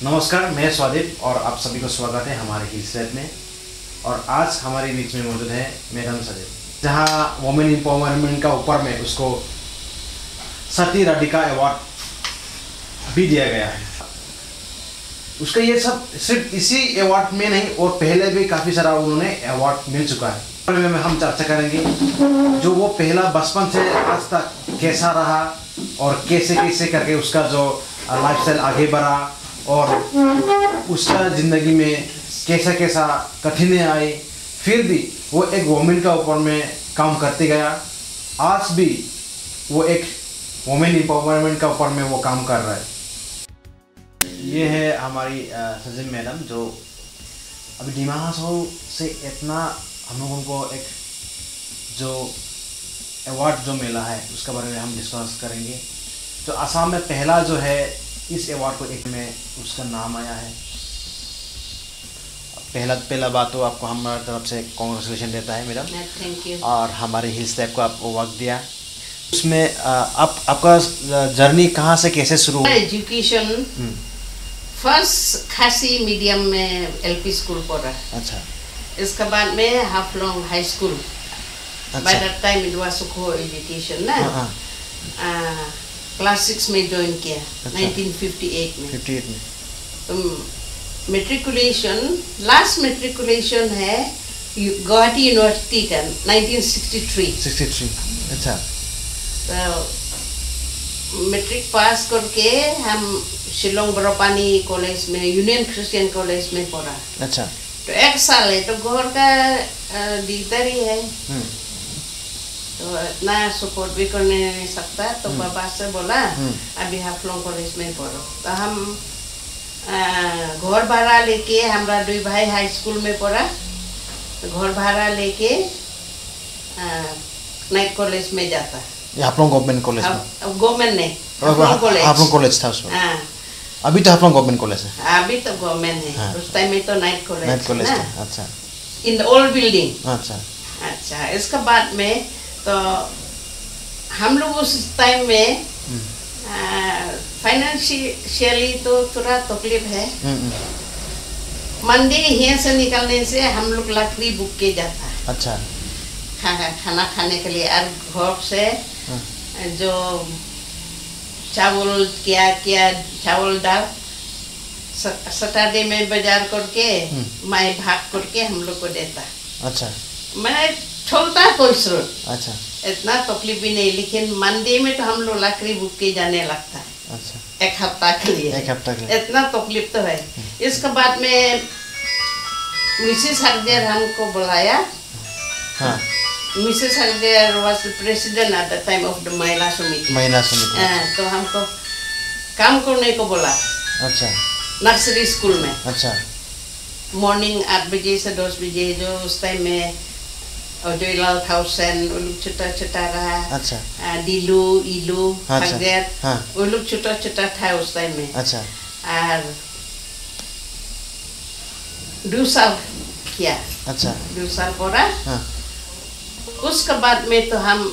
नमस्कार, मैं स्वादिप और आप सभी को स्वागत है हमारे हिल्स लैब में। और आज हमारे बीच में मौजूद है मैडम सजीव, जहां वुमेन एम्पावरमेंट का ऊपर में उसको सती राधिका अवार्ड भी दिया गया है। उसका ये सब सिर्फ इसी अवार्ड में नहीं और पहले भी काफ़ी सारा उन्होंने अवार्ड मिल चुका है। में हम चर्चा करेंगे जो वो पहला बचपन से आज तक कैसा रहा और कैसे कैसे करके उसका जो लाइफस्टाइल आगे बढ़ा और उसका ज़िंदगी में कैसा कैसा कठिनाई आई, फिर भी वो एक वुमेन का ऊपर में काम करते गया। आज भी वो एक वुमेन एम्पावरमेंट का ऊपर में वो काम कर रहा है। ये है हमारी सजीव मैडम जो अभी डिमा हासाओ से इतना हम लोगों को एक जो अवार्ड जो मिला है उसके बारे में हम डिस्कस करेंगे। जो असम में पहला जो है इस अवार्ड को एक में उसका नाम आया है। पहला बात तो आपको हमारी तरफ से कांग्रेचुलेशन देता है मैडम। Thank you. और हमारे हिल्स लैब को आप वक्त दिया। उसमें आपका जर्नी कहाँ से कैसे शुरू हुआ? एजुकेशन फर्स्ट खासी मीडियम में एलपी स्कूल पढ़ा। अच्छा। इसके बाद में Haflong high school. By that time it was को एजुकेशन ना। क्लास 6 में ज्वाइन किया। अच्छा। 1958 में। 58 में। मेट्रिकुलेशन लास्ट मेट्रिकुलेशन है गुवाहाटी यूनिवर्सिटी का 1963। 63। अच्छा। तो मैट्रिक पास करके हम शिलोंग बरोपानी कॉलेज में यूनियन क्रिश्चियन कॉलेज में पढ़ा। अच्छा। तो 1 साल है तो घर का दिक्कत ही है। तो इतना सपोर्ट भी करने नहीं सकता तो पापा से बोला अभी हाफलोंग कॉलेज में पढ़ो। तो हम घर भाड़ा लेके हमारा 2 भाई हाई स्कूल में पढ़ा। तो घर भाड़ा लेके नाइट कॉलेज में जाता। हाफलोंग गवर्नमेंट कॉलेज में? गवर्नमेंट नहीं, हाफलोंग कॉलेज था उसमें। अभी तो हाफलोंग गवर्नमेंट कॉलेज है। अभी तो गवर्नमेंट है। हाँ। उस टाइम में तो नाइट कॉलेज था। अच्छा। In the old building. अच्छा। अच्छा। इसके बाद में तो हम लोग उस टाइम में फाइनेंशियली तो थोड़ा तकलीफ है। मंडी यहाँ से निकलने से हम लोग लकड़ी बुक के जाता है। अच्छा। खाना खाने के लिए। और घर से जो चावल क्या चावल दाल सैटरडे में बाजार करके माई भाग करके हम लोग को देता। अच्छा। मैं छोड़ता कोई स्रोत। अच्छा। इतना तकलीफ भी नहीं, लेकिन मंडी में तो हम लोग लकड़ी बुक के जाने लगता है। अच्छा। 1 हफ्ता के लिए। 1 हफ्ता के लिए। इतना तकलीफ तो है। इसके बाद में मिसेस हरदेर हमको बुलाया। हाँ। Mrs Harder was the president at the time of the Mahila Samiti. महिला समिति। तो हमको काम करने को बोला। अच्छा। नर्सरी स्कूल में। अच्छा। मॉर्निंग 8 बजे से 10 बजे जो उस टाइम में जोईलाल थाउसेंड छोटा रहा। अच्छा। दिलू इलू हरदेर वो लोग छोटा था उस टाइम में। अच्छा। और 2 साल किया। अच्छा। 2 साल पढ़ा। उसके बाद में तो हम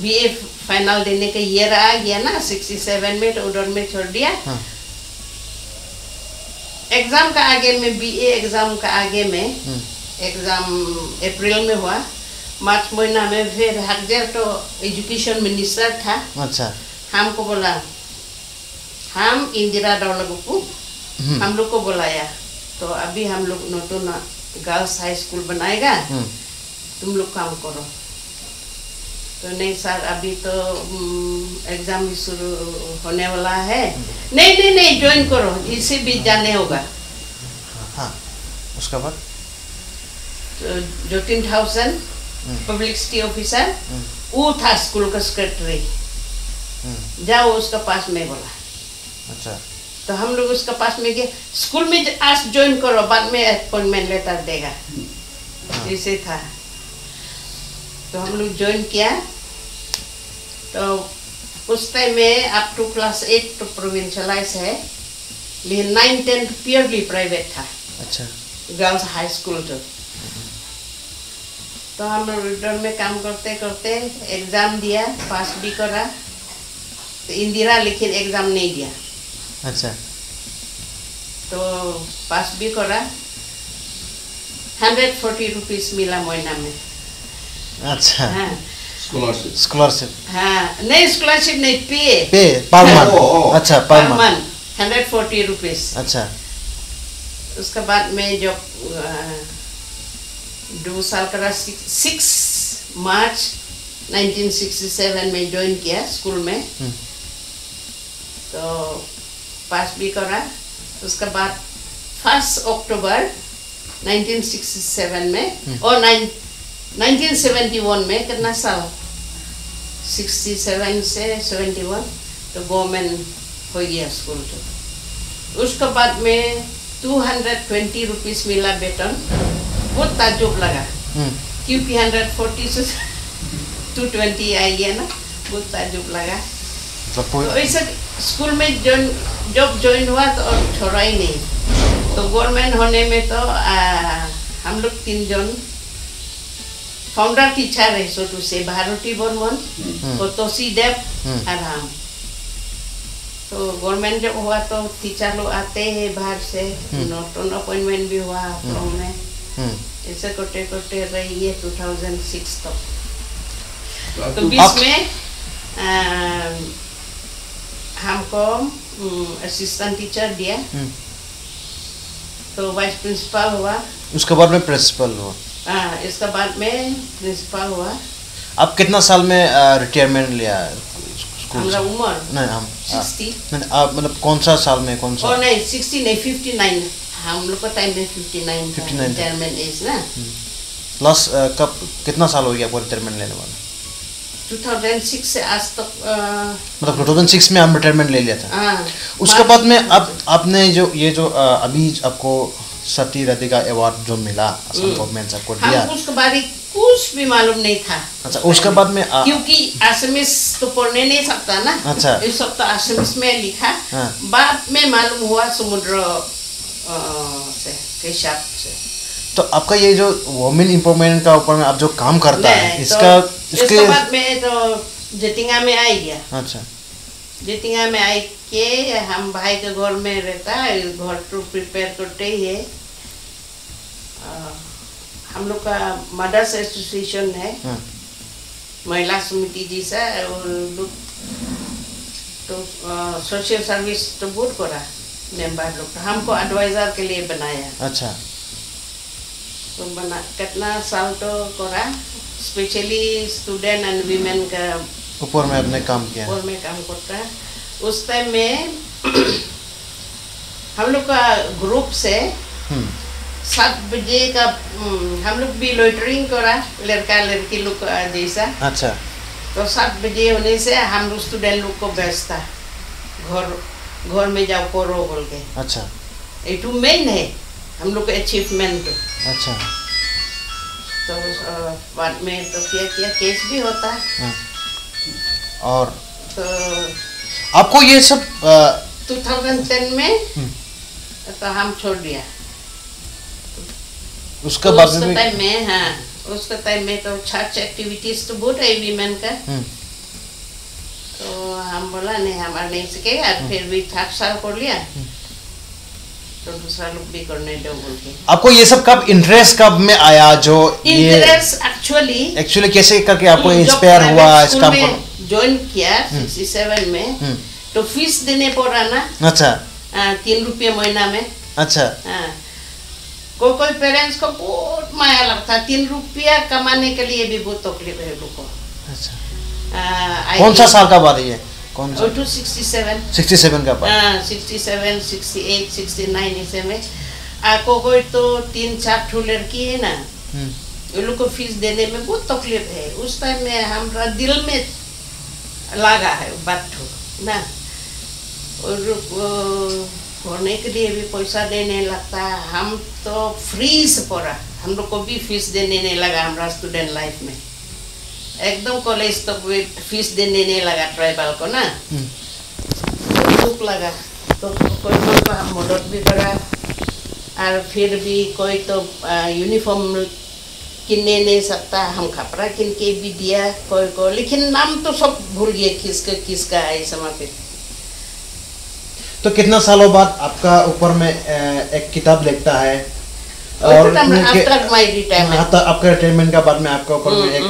बीए फाइनल देने का ईयर आ गया ना 67 में, तो उधर में छोड़ दिया। एग्जाम का आगे में बीए एग्जाम का आगे में एग्जाम अप्रैल में हुआ। मार्च महीना में फिर हरदेर तो एजुकेशन मिनिस्टर था। अच्छा। हमको बोला हम इंदिरा दौलत को हम लोग को बुलाया। तो अभी हम लोग नतून गर्ल्स हाई स्कूल बनाएगा, तुम लोग काम करो। तो नहीं सर अभी तो एग्जाम भी शुरू होने वाला है। नहीं ज्वाइन करो, इसे भी जाने होगा। हाँ। उसके बाद तो जोटिन थाउसेंड पब्लिसिटी ऑफिसर वो था स्कूल का सेक्रेटरी। जाओ उसका पास में बोला। अच्छा। तो हम लोग उसका पास में गए। स्कूल में आज ज्वाइन करो, बाद में अपॉइंटमेंट लेटर देगा। ऐसे था। तो हम लोग ज्वाइन किया। तो उस टाइम में अप टू क्लास 8 तो प्रोविंशियलाइज है, लेकिन 9, 10 प्योरली प्राइवेट था। अच्छा। गर्ल्स हाई स्कूल तो हम लोग उधर में काम करते करते एग्जाम दिया, पास भी करा। तो इंदिरा लेकिन एग्जाम नहीं दिया। अच्छा। तो पास भी करा 140 रुपीस मिला महीना में। अच्छा। हाँ स्कॉलरशिप। हाँ नहीं स्कॉलरशिप नहीं, पे पर मंथ। अच्छा पर मंथ 140 रुपीस। अच्छा। उसके बाद में जब 2 साल का 6 मार्च 1967 में ज्वाइन किया स्कूल में, तो पास भी करा। उसके बाद 1 अक्टूबर 1967 में और 1971 में कितना साल 67 से 71 तो गवर्नमेंट हो गया स्कूल। तो उसके बाद में 220 रुपीस मिला वेतन। बहुत ताज्जुब लगा क्योंकि 140 से 220 आई है ना, बहुत ताज्जुब लगा। तो ऐसा स्कूल में जब ज्वाइन हुआ तो छोड़ा ही नहीं। तो गवर्नमेंट होने में तो हम लोग 3 जन फाउंडर टीचर है, सो टू से भारती बर्मन, तोसी देव और हम। तो गवर्नमेंट जब हुआ तो टीचर लोग आते हैं बाहर से, नोट अपॉइंटमेंट भी हुआ हम में। ऐसे करते करते रही है 2006 तक। तो बीच में हमको असिस्टेंट टीचर दिया, तो वाइस प्रिंसिपल हुआ। उसके बाद में प्रिंसिपल हुआ। हाँ इसके बाद में प्रिंसिपल हुआ। आप कितना साल में रिटायरमेंट लिया स्कूल से? उम्र नहीं हम 60। नहीं आप मतलब कौन सा साल में कौन सा? और नहीं 60 नहीं 59, हम लोग का टाइम में 59 था रिटायरमेंट एज ना। प्लस कब कितना साल हो गया आपको रिटायरमेंट लेने वाला? 2006 से आज तक मतलब 2006 में हम रिटायरमेंट ले लिया था। उसके बाद में अब आपने जो ये जो अभी आपको सती राधिका अवार्ड जो मिला असम गवर्नमेंट से आपको दिया, उसके बारे कुछ भी मालूम नहीं था। अच्छा उसके बाद में क्योंकि आसामीज तो पढ़ने नहीं सकता ना। अच्छा ये सब तो आसामीज में लिखा। बाद में मालूम हुआ समुद्र से हिसाब से। तो आपका ये जो वुमेन एम्पावरमेंट का ऊपर में आप जो काम करता है इसके बाद में तो जतिंगा में आई गया। अच्छा जतिंगा में आई के हम भाई के घर में रहता है, घर तो प्रिपेयर करते ही है। हम लोग का मदर्स एसोसिएशन है, महिला समिति जैसा, और लोग तो सोशल सर्विस तो बहुत करा मेंबर लोग, हमको एडवाइजर के लिए बनाया। अच्छा तो बना कितना साल तो करा, स्पेशली स्टूडेंट एंड वीमेन का ऊपर में अपने काम किया, ऊपर में काम करता है। उस टाइम में हम लोग का ग्रुप से 7 बजे का हम लोग भी लोइटरिंग करा, लड़का लड़की लोग जैसा। अच्छा तो 7 बजे होने से हम लोग स्टूडेंट लोग को भेजता घर में जाओ करो बोल के। अच्छा ये तो मेन है हम लोग का अचीवमेंट। अच्छा तो बाद में तो क्या केस भी होता है। और तो आपको ये सब 2010 में तो हम छोड़ दिया। उसका बाद में टाइम में उसका टाइम में तो चर्च एक्टिविटीज तो बहुत है वीमेन का। तो हम बोला नहीं हमारा नहीं सकेगा, फिर भी 3 साल कर लिया, तो दूसरा लोग भी करने दो बोल के। आपको ये सब कब इंटरेस्ट कब में आया? जो इंटरेस्ट एक्चुअली कैसे करके आपको इंस्पायर हुआ इस काम को ज्वाइन किया 67 में? तो फीस देने पड़ा ना। अच्छा 3 रुपये महीना में। अच्छा कोई पेरेंट्स को बहुत माया लगता है, 3 रुपया कमाने के लिए भी बहुत तकलीफ है लोगों को। अच्छा कौन सा साल का बात है ये? कौन सा? 67 का बात। 67, 68, 69 ऐसे में कोई तो 3-4 ठो लड़की है ना, ये लोग को फीस देने में बहुत तकलीफ है। उस टाइम में हमारा दिल में लगा है बात ना, और पढ़ने के लिए भी पैसा देने लगता है। हम तो फ्री से पढ़ा, हम लोग को भी फीस देने नहीं लगा हमारा स्टूडेंट लाइफ में। एकदम कॉलेज तक भी फीस देने नहीं लगा ट्राइबल को ना। दुख लगा तो कोई तो हम मदद भी करा, और फिर भी कोई तो यूनिफॉर्म किनने नहीं सकता, हम कपड़ा किन के भी दिया कोई को, लेकिन नाम तो सब भूल गए किसका है समय पे। तो कितना सालों बाद आपका ऊपर में एक किताब लिखता है और आफ्टर माय रिटायरमेंट, आपका रिटायरमेंट का बाद में आपका ऊपर में एक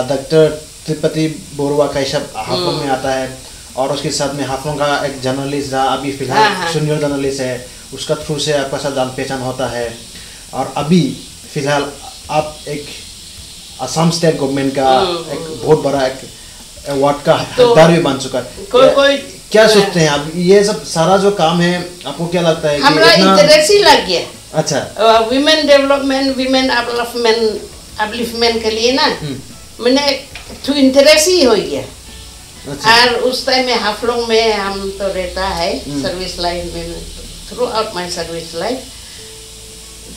डॉक्टर त्रिपति बोरुआ का सब हाफलों में आता है और उसके साथ में हाफलों का एक जर्नलिस्ट जहाँ अभी फिलहाल सीनियर जर्नलिस्ट है उसका थ्रू से आपका साथ जान पहचान होता है और अभी फिलहाल आप एक असम स्टेट गवर्नमेंट का एक बहुत बड़ा एक अवार्ड का हकदार भी बन चुका है। क्या सोचते हैं आप ये सब सारा जो काम है आपको क्या लगता है कि हमारा इंटरेस्ट ही लग गया। अच्छा, विमेन डेवलपमेंट, विमेन अपलिफ्टमेंट के लिए ना मैंने तो इंटरेस्ट ही हो गया। अच्छा। और उस टाइम में हाफलोंग में हम तो रहता है सर्विस लाइफ में, through out my service life.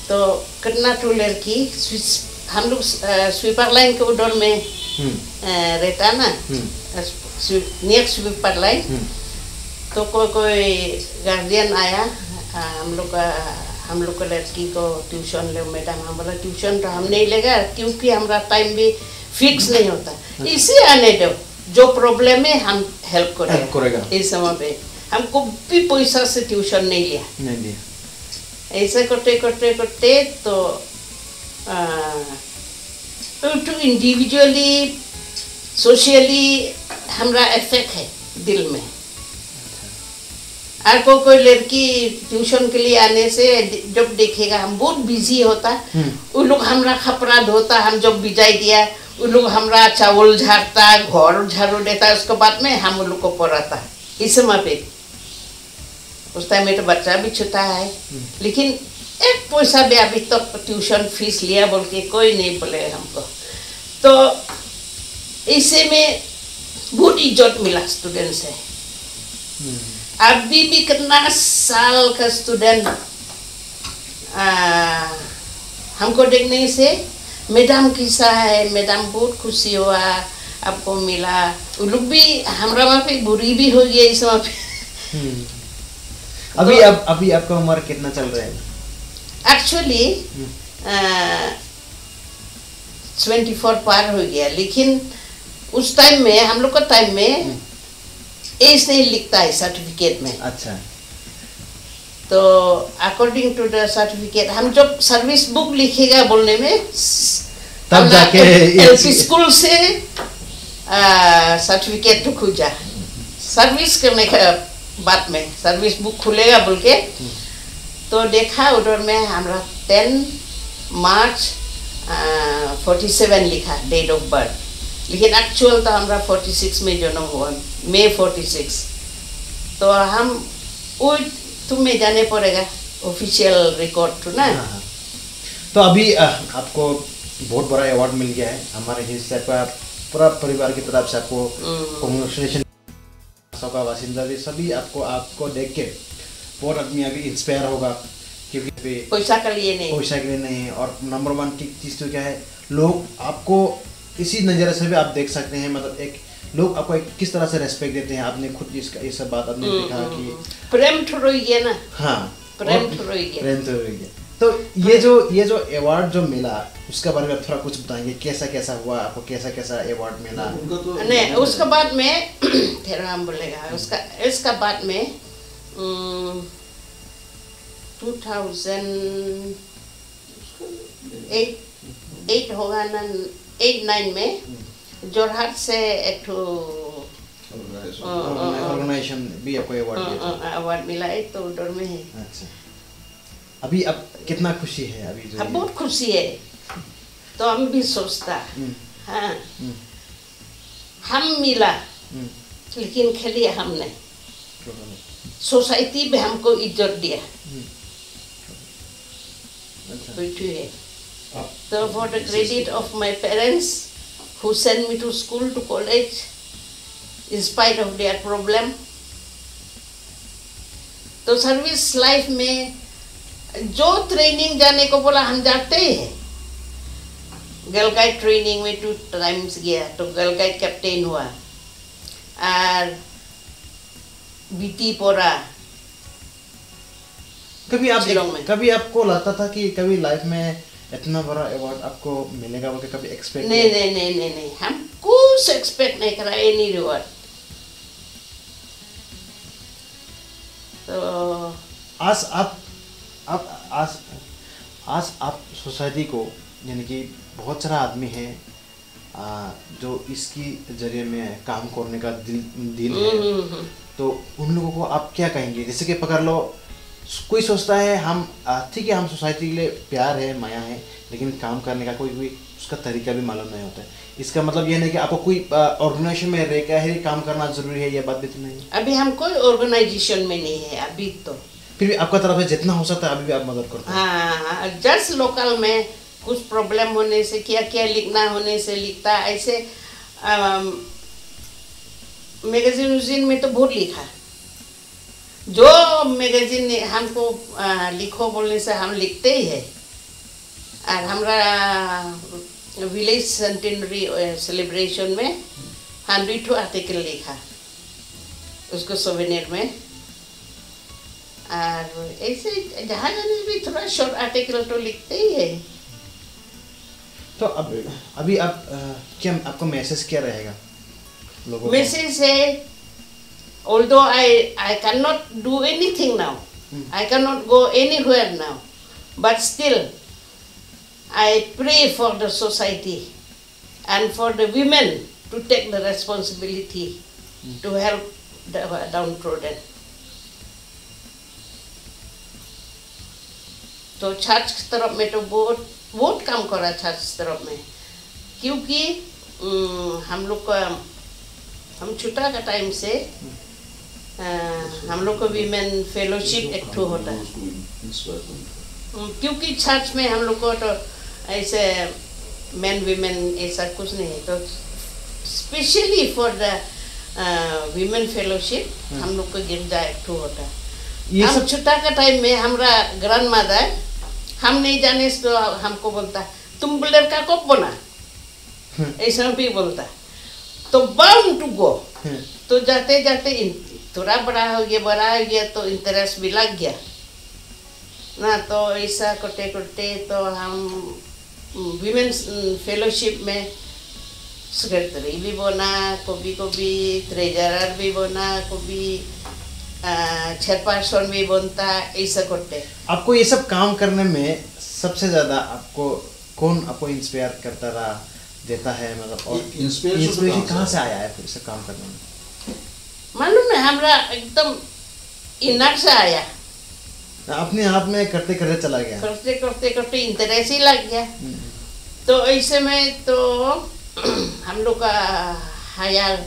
तो कितना टू लड़की हम लोग स्वीपर लाइन के उधर में रहता ना, नियर स्वीपर लाइन। तो कोई गार्जियन आया हम लोग का लड़की को ट्यूशन ले। मैडम हम बोला ट्यूशन तो हम नहीं लेगा क्योंकि हमारा टाइम भी फिक्स नहीं होता, इसे आने दो, जो प्रॉब्लम है हम हेल्प करेगा। इस समय पे हमको भी पैसा से ट्यूशन नहीं लिया। ऐसे करते करते करते तो इंडिविजुअली सोशली हमारा इफेक्ट है दिल में। और कोई लड़की ट्यूशन के लिए आने से जब देखेगा हम बहुत बिजी होता, उन लोग हमारा कपड़ा धोता, हम जब भिजाई दिया उन लोग हमारा चावल झाड़ता, घर झाड़ू देता, उसके बाद में हम उन लोग को पढ़ाता। इस समय पे उस टाइम में तो बच्चा भी छोटा है, लेकिन एक पैसा भी अभी तक तो ट्यूशन फीस लिया बोल के कोई नहीं बोले हमको। तो इसे में बहुत इज्जत मिला स्टूडेंट से। अभी भी कितना साल का स्टूडेंट हमको देखने से मैडम कैसा है, मैडम बहुत खुशी हुआ आपको मिला। वो लोग भी हमारा वहाँ पे बुरी भी हो गई इस वहाँ पे। अभी अभी आपका उम्र कितना चल रहा है? एक्चुअली 24 पार हो गया, लेकिन उस टाइम में हम लोग का टाइम में एज नहीं लिखता है सर्टिफिकेट में। अच्छा। तो अकॉर्डिंग टू द सर्टिफिकेट हम जब सर्विस बुक लिखेगा बोलने में तब जाके एलपी स्कूल से सर्टिफिकेट तो खुजा सर्विस करने के बाद में सर्विस बुक खुलेगा बोल के। तो देखा उधर में हमारा 10 मार्च 47 लिखा डेट ऑफ बर्थ, लेकिन एक्चुअल तो हमारा 46 में जन्म हुआ, मई 46। तो हम वो तुम्हें जाने पड़ेगा ऑफिशियल रिकॉर्ड तो ना। तो अभी आपको बहुत बड़ा अवार्ड मिल गया है हमारे हिस्से का, पूरा परिवार की तरफ से आपको कांग्रेचुलेशन। सबका वासिंदा भी सभी आपको देख के बहुत आदमी अभी इंस्पायर होगा, क्योंकि पैसा के लिए नहीं। और नंबर 1 चीज़ तो क्या है, लोग आपको इसी नज़र से भी आप देख सकते हैं, मतलब एक लोग आपको किस तरह से रेस्पेक्ट देते हैं। आपने खुद ये सब बात आपने देखा कि प्रेम तो रही है ना। हाँ, प्रेम तो रही है। तो ये जो अवार्ड जो मिला उसके बारे में थोड़ा कुछ बताएंगे, कैसा हुआ आपको, कैसा अवार्ड मिला? नहीं, उसके बाद में फिर हम बोलेगा इसका बाद में 2008 होगा ना, 8-9 में जोरहाट से एक ऑर्गेनाइजेशन भी आपको अवार्ड मिला है, तो उधर में है। अच्छा, अभी अब कितना खुशी है? अभी जो बहुत खुशी है। तो हम भी सोचता हाँ हम मिला, लेकिन खाली हम नहीं, सोसाइटी भी हमको इज्जत दिया। है तो for the credit of my parents who sent me to school to college in spite of their problem। तो सर्विस लाइफ में जो ट्रेनिंग जाने को बोला हम जाते हैं। गर्ल गाइड ट्रेनिंग में 2 टाइम्स गया, तो गर्ल गाइड कैप्टन हुआ और बीटी पढ़ा। कभी आपको लगता था कि कभी लाइफ में इतना बड़ा अवार्ड आपको मिलेगा, वो कभी एक्सपेक्ट? नहीं, हम कुछ एक्सपेक्ट नहीं करा एनी रिवॉर्ड। तो आज आप सोसाइटी को, यानी कि बहुत सारा आदमी है जो इसकी जरिए में काम करने का दिल है, तो उन लोगों को आप क्या कहेंगे? जैसे कि पकड़ लो, कोई सोचता है हम ठीक है, हम सोसाइटी के लिए प्यार है, माया है, लेकिन काम करने का कोई उसका तरीका भी मालूम नहीं होता है। इसका मतलब ये नहीं कि आपको कोई ऑर्गेनाइजेशन में रह कर ही काम करना जरूरी है, ये बात भी तो नहीं है। अभी हम कोई ऑर्गेनाइजेशन में नहीं है अभी, तो फिर भी आपका तरफ से जितना हो सकता है अभी भी आप मदद करते हैं। हाँ, जस्ट लोकल में कुछ प्रॉब्लम होने से, क्या क्या लिखना होने से लिखता, ऐसे मैगजीन में तो बहुत लिखा, जो मैगजीन ने हमको लिखो बोलने से हम लिखते ही है। और हमारा विलेज सेंटेनरी सेलिब्रेशन में 100 आर्टिकल लिखा उसको सोवेनियर में। और ऐसे जहाँ जाने भी थोड़ा शॉर्ट आर्टिकल तो लिखते ही है। तो अभी आप क्या आपका मैसेज क्या रहेगा लोगों को? मैसेज है, although I cannot do anything now, I cannot go anywhere now, but still I pray for the society and for the women to take the responsibility to help the downtrodden. तो church की तरफ में तो बहुत काम करा church तरफ में, क्योंकि हम लोग का, हम छोटा का टाइम से हम लोग को वीमेन फेलोशिप एक ठो होता है, क्योंकि चर्च में हम लोग को तो ऐसे मैन वीमेन ऐसा कुछ नहीं है, तो specially for the women fellowship हम लोग को गिरजा एक ठो होता है। हम छोटा का टाइम में हमारा ग्रैंड मदर, हम नहीं जाने तो हमको बोलता तुम लड़का कब बना, ऐसा भी बोलता, तो बाउंड टू गो। तो जाते जाते थोड़ा बड़ा हो गया तो इंटरेस्ट भी लग गया ना, तो ऐसा करते करते तो हम विमेन्स फेलोशिप में सेक्रेटरी भी बना, कभी ट्रेजरर भी बना, कभी चेयरपर्सन भी बनता, ऐसा करते। आपको ये सब काम करने में सबसे ज्यादा आपको कौन आपको इंस्पायर करता रहा, देता है, मतलब और इंस्पिरेशन कहाँ से आया है फिर से काम करने में? मालूम है, हमारा एकदम इनर से आया, अपने आप में करते करते चला गया, करते करते इंटरेस्ट ही लग गया। तो ऐसे में तो हम लोग का हायर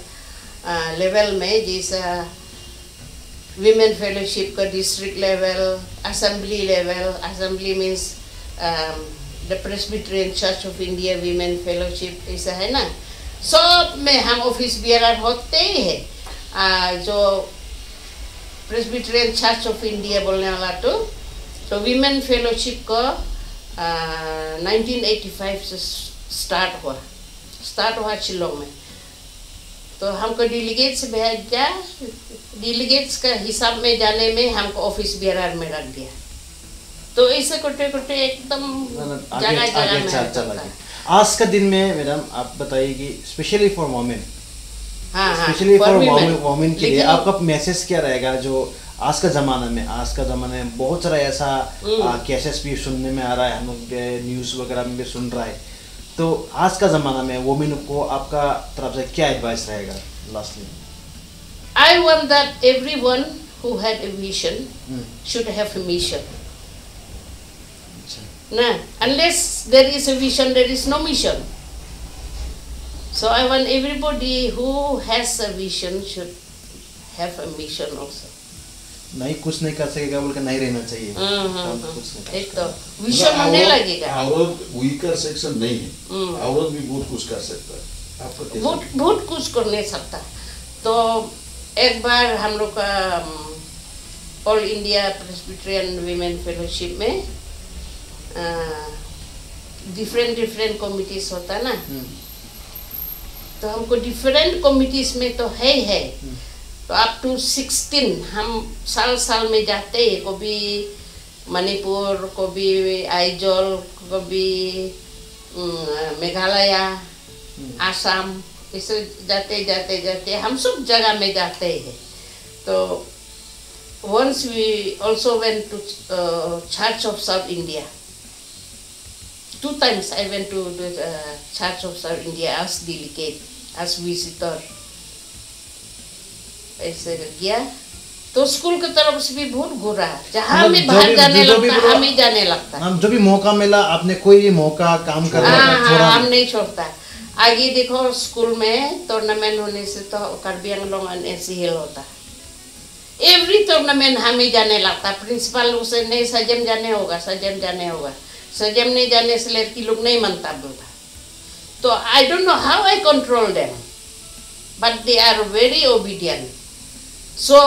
लेवल में, जैसा विमेन फेलोशिप का district level, assembly level, assembly means the Presbyterian church of India women fellowship, ऐसा है ना, सब में हम ऑफिस बियरर होते ही है। जो प्रेस्बिटेरियन चर्च ऑफ इंडिया बोलने वाला तो विमेन फेलोशिप को 1985 से स्टार्ट हुआ शिलोंग में। तो हमको डेलीगेट्स भेजा, डेलीगेट्स का हिसाब में जाने में हमको ऑफिस बियरर में रख दिया। तो ऐसे करते करते एकदम जगह जगह में चला गया। आज का दिन में मैडम आप बताइए कि specially for women, specially for women के लिए आपका मैसेज क्या रहेगा? जो आज का ज़माना में बहुत सारा ऐसा केसेस भी सुनने में आ रहा है, हम लोग न्यूज़ वगैरह में भी सुन रहा है, तो आज का ज़माना में वुमेन को आपका तरफ से क्या एडवाइस रहेगा lastly? I want that everyone who had a vision should have a mission. Nah, unless there is a vision, there is no mission. So I want everybody who has a vision should have a mission also. नहीं कुछ नहीं कर सकेगा बोल के नहीं रहना चाहिए। एक तो विशन होने लगेगा। औरत वीकर सेक्शन नहीं है, औरत भी बहुत कुछ कर सकता है। आपको बहुत कुछ कर नहीं सकता। तो एक बार हम लोग का all India Presbyterian women fellowship में डिफरेंट कमिटीज होता ना, तो हमको डिफरेंट कमिटीज में तो है तो अप टू 16 हम साल में जाते हैं, कभी मणिपुर, कभी आइजोल, कभी मेघालय, आसाम, इसे जाते हम सब जगह में जाते हैं। तो once we also went to Church of South India. 2 times I went to the Church of South India as delegate, as visitor. ऐसे गया तो स्कूल की तरफ से भी बहुत घूरा, जहाँ भी बाहर जाने लगता हम ही जाने लगता। हम जो भी मौका मिला आपने कोई भी मौका काम करने का छोड़ा हम नहीं छोड़ता। आगे देखो स्कूल में टूर्नामेंट होने से तो कार्बी आंगलोंग ऐसी हिल होता, एवरी टूर्नामेंट हम ही जाने लगता। प्रिंसिपल उसे नहीं सजम जाने होगा, सजम जाने होगा, सजम नहीं जाने से लड़की लोग नहीं मानता बोलता। तो I don't know how I control them, but they are very obedient. So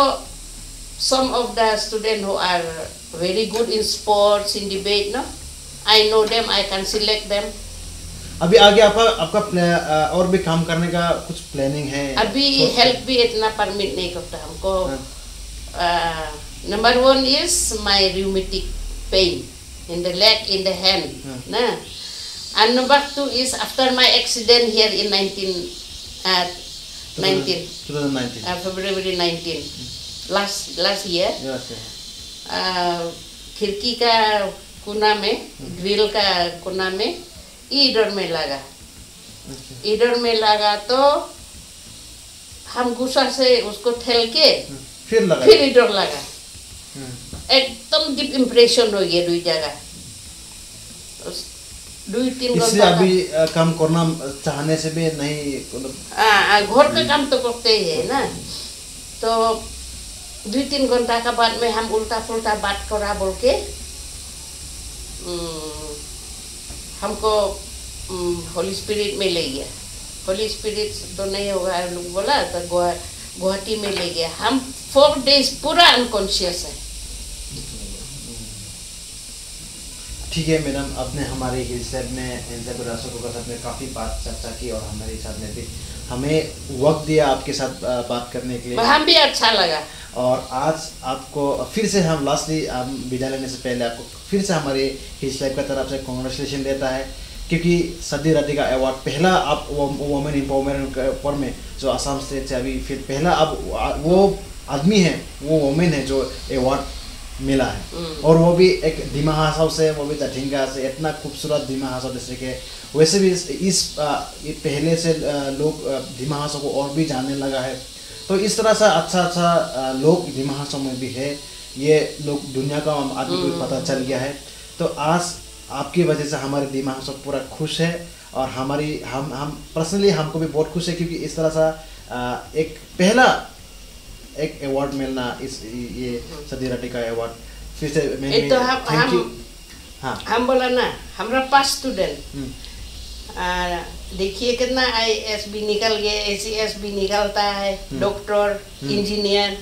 some of the students who are very good in sports, in debate, no, I know them, I can select them. अभी आगे आपका और भी काम करने का कुछ planning है? अभी हेल्थ भी इतना परमिट नहीं करता हमको। Number 1 is my rheumatic pain in the leg, in the hand, ना। And number 2 is after my accident here in 2019, February 19, last year, खिड़की का कोना में, ग्रिल का कोना में इधर में लगा। इधर में लगा तो हम गुस्सा से उसको ठेल के फिर इधर लगा। एकदम डीप इम्प्रेशन हो गया 2 जगह, 2-3 घंटा। इसलिए अभी काम करना चाहने से भी नहीं, घर का काम तो करते ही है ना। तो 2-3 घंटा का बाद में हम उल्टा पुल्टा बात करा बोल के हमको होली स्पिरिट में ले गया। होली स्पिरिट तो नहीं होगा लोग बोला, तो गुवाहाटी में ले गया। हम 4 days पूरा अनकॉन्शियस है। ठीक है मैडम, आपने हमारे हिल्स लैब में एंजाइम रासों के साथ में काफ़ी बात चर्चा की और हमारे साथ में भी हमें वक्त दिया आपके साथ बात करने के लिए, हम भी अच्छा लगा। और आज आपको फिर से हम लास्टली विदा लेने से पहले आपको फिर से हमारे हिल्स लैब की तरफ से कॉन्ग्रेचुलेशन देता है, क्योंकि सदी राधिका अवार्ड पहला आप वुमेन एम्पावरमेंट के ऊपर में जो असम स्टेट से अभी फिर पहला अब वो आदमी है, वो वुमेन है जो अवार्ड मिला है। और वो भी एक धीमा हासाव से, वो भी दठिंगा से, इतना खूबसूरत धीमा हासाव डिस्ट्रिक्ट है। वैसे भी इस पहले से लोग धीमा हासाव को और भी जानने लगा है। तो इस तरह से अच्छा लोग धीमा हासाव में भी है, ये लोग दुनिया का आदमी को पता चल गया है। तो आज आपकी वजह से हमारे धीमा हासाव पूरा खुश है, और हम पर्सनली हमको भी बहुत खुश है, क्योंकि इस तरह सा एक पहला एक अवार्ड मिलना, ये सदी राधिका अवार्ड फिर से तो थैंक यू। हम बोला ना हमारा 5 स्टूडेंट, देखिए कितना IAS भी निकल गए, ACS भी निकलता है, डॉक्टर, इंजीनियर,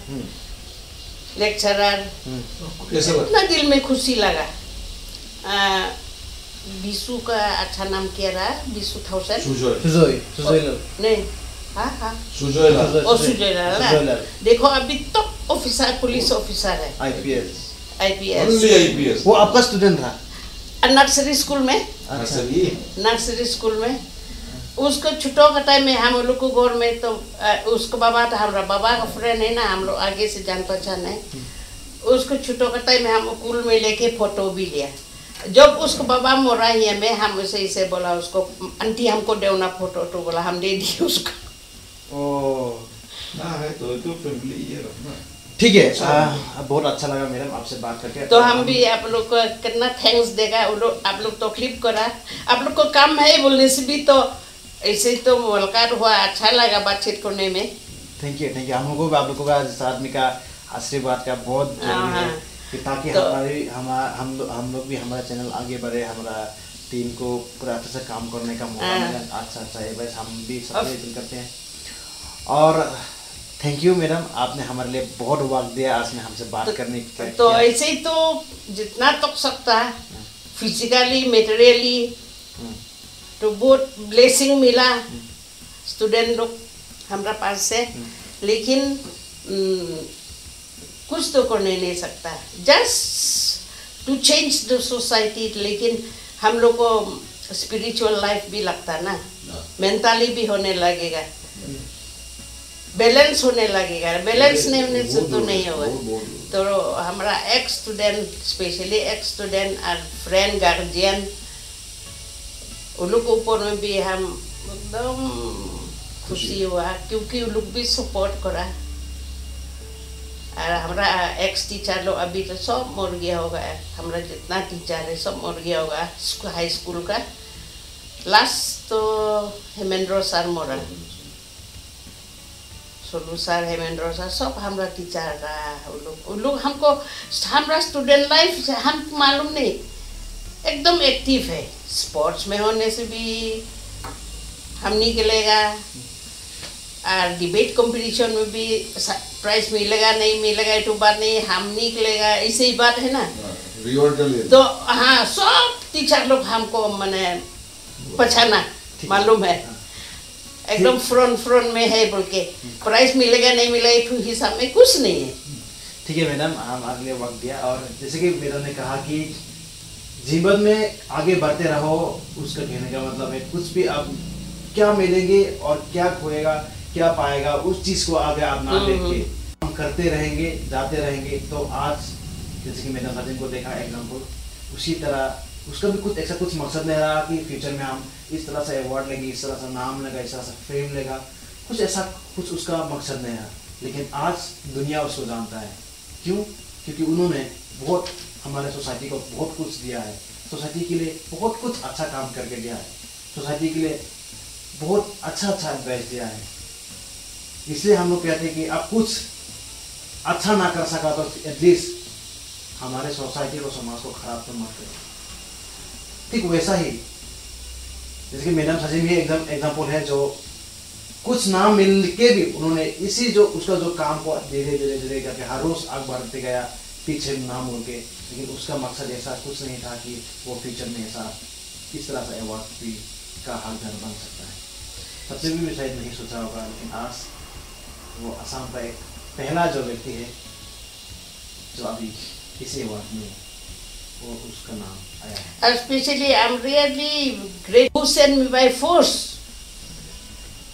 लेक्चरर। इतना दिल में खुशी लगा। बिशु का अच्छा नाम क्या रहा? बिशु थाउसेंड सुजोय नहीं, हाँ सुजोय। देखो अभी तो ऑफिसर, पुलिस ऑफिसर है, IPS। वो आपका स्टूडेंट था नर्सरी स्कूल में, नर्सरी स्कूल में। उसको छुट्टों का टाइम में हम लोग को घर में तो उसको बाबा था, हमारा बाबा का फ्रेंड है ना, हम लोग आगे से जान पहचान है। उसको छुट्टों का टाइम में हम स्कूल में लेके फोटो भी लिया। जब उसको बाबा मोरा ही में हम उसे इसे बोला उसको, आंटी हमको दो ना फोटो, तो बोला हम दे दिए उसको। ठीक है, बहुत अच्छा लगा मैडम आपसे बात करके। तो हम भी आप लोग को कितना थैंक्स देगा, आप लोग तो क्लिप करा, आप लोग को काम है बोलने से भी, तो ऐसे तो मुलाकात हुआ, अच्छा लगा बातचीत करने में। थैंक यू हम लोगों को आप लोगों का आदमी का आशीर्वाद का बहुत जरूरी है, कि ताकि तो हम लोग भी हमारा चैनल आगे बढ़े, हमारा टीम को पूरा अच्छे से काम करने का मौका मिले। अच्छा है बस, हम भी सब करते हैं। और थैंक यू मैडम, आपने हमारे लिए बहुत वक्त दिया आज में हमसे बात करने की। तो ऐसे ही तो जितना तक सकता है फिजिकली, मेटेरियली, तो बहुत ब्लेसिंग मिला स्टूडेंट लोग हमारा पास से। लेकिन कुछ तो करने नहीं सकता, just to change the society. लेकिन हम लोग को स्पिरिचुअल लाइफ भी लगता ना, मेंटली भी होने लगेगा। बैलेंस होने लगेगा, बैलेंस नहीं होने से तो नहीं होगा। बहुत तो हमारा एक स्टूडेंट, स्पेशली एक स्टूडेंट और फ्रेंड गार्जियन, उन लोग के ऊपर में भी हम एकदम खुशी हुआ, क्योंकि उन लोग भी सपोर्ट करा। और हमारा एक्स टीचर लोग अभी तो सब मर गया होगा, हमारा जितना टीचर है सब मर गया होगा हाई स्कूल का। लास्ट तो हेमेंद्र सर मरा, सोनू सर, हेमेंद्र सर, सब हमारा टीचर रहा। उन लोग हमको, हमारा स्टूडेंट लाइफ से हम मालूम नहीं, एकदम एक्टिव है। स्पोर्ट्स में होने से भी हम निकलेगा, और डिबेट कंपटीशन में भी प्राइज मिलेगा नहीं मिलेगा तो बात नहीं, हम निकलेगा, ऐसे ही बात है ना। तो हाँ, सब टीचर लोग हमको मैंने पहचाना, मालूम है, एकदम फ्रंट में है बोल के। प्राइज मिलेगा नहीं मिलेगा तो हिसाब में कुछ नहीं है। ठीक है मैडम, हम अगले वक्त दिया। और जैसे कि मैडम ने कहा कि जीवन में आगे बढ़ते रहो, उसका कहने का मतलब है कुछ भी आप क्या मिलेंगे और क्या खोएगा, क्या पाएगा, उस चीज को आगे आप ना देख के हम करते रहेंगे, जाते रहेंगे। तो आज जैसे कि मैडम सचिन को देखा एग्जाम्पल, उसी तरह उसका भी कुछ ऐसा कुछ मकसद नहीं रहा कि फ्यूचर में हम इस तरह से अवार्ड लेंगे, इस तरह से नाम लेगा, इस तरह से फेम लेगा, कुछ ऐसा कुछ उसका मकसद नहीं रहा। लेकिन आज दुनिया उसको जानता है। क्यों? क्योंकि उन्होंने बहुत हमारे सोसाइटी को बहुत कुछ दिया है, सोसाइटी के लिए बहुत कुछ अच्छा काम करके दिया है, सोसाइटी के लिए बहुत अच्छा एडवाइस दिया है। इसलिए हम लोग कहते हैं कि आप कुछ अच्छा ना कर सका तो एटलीस्ट हमारे सोसाइटी को, समाज को खराब तो मत करो। ठीक वैसा ही जैसे कि मैडम सचिन भी एग्जाम्पल है, जो कुछ नाम मिल के भी उन्होंने इसी जो उसका जो काम को धीरे धीरे धीरे करके हर रोज आगे बढ़ते गया, पीछे नाम उड़ के। लेकिन उसका मकसद ऐसा कुछ नहीं था कि वो फ्यूचर में ऐसा इस तरह से अवार्ड भी का हकदार बन सकता है। सबसे भी शायद नहीं सोचा होगा, लेकिन आज वो असम का एक पहला जो व्यक्ति है जो अभी इसी अवार्ड में वो उसका नाम आया है। Especially I'm really grateful who sent me by force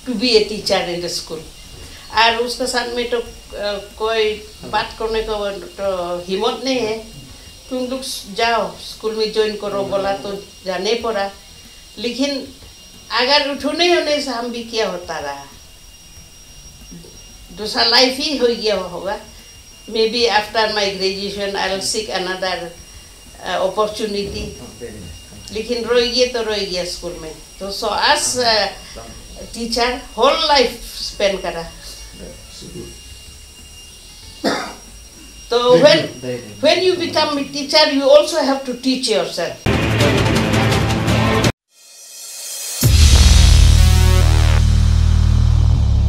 to be a teacher in the school. और उसके साथ में तो कोई बात करने को तो हिम्मत नहीं है। तुम लोग जाओ स्कूल में ज्वाइन करो बोला तो जाने पड़ा, लेकिन अगर उठने होने से हम भी क्या होता रहा, दूसरा लाइफ ही हो गया होगा। Maybe after my graduation I will seek another opportunity, लेकिन रोई गया तो रोई गया स्कूल में। तो so as teacher whole life spend करा। तो when you become a teacher you also have to teach yourself.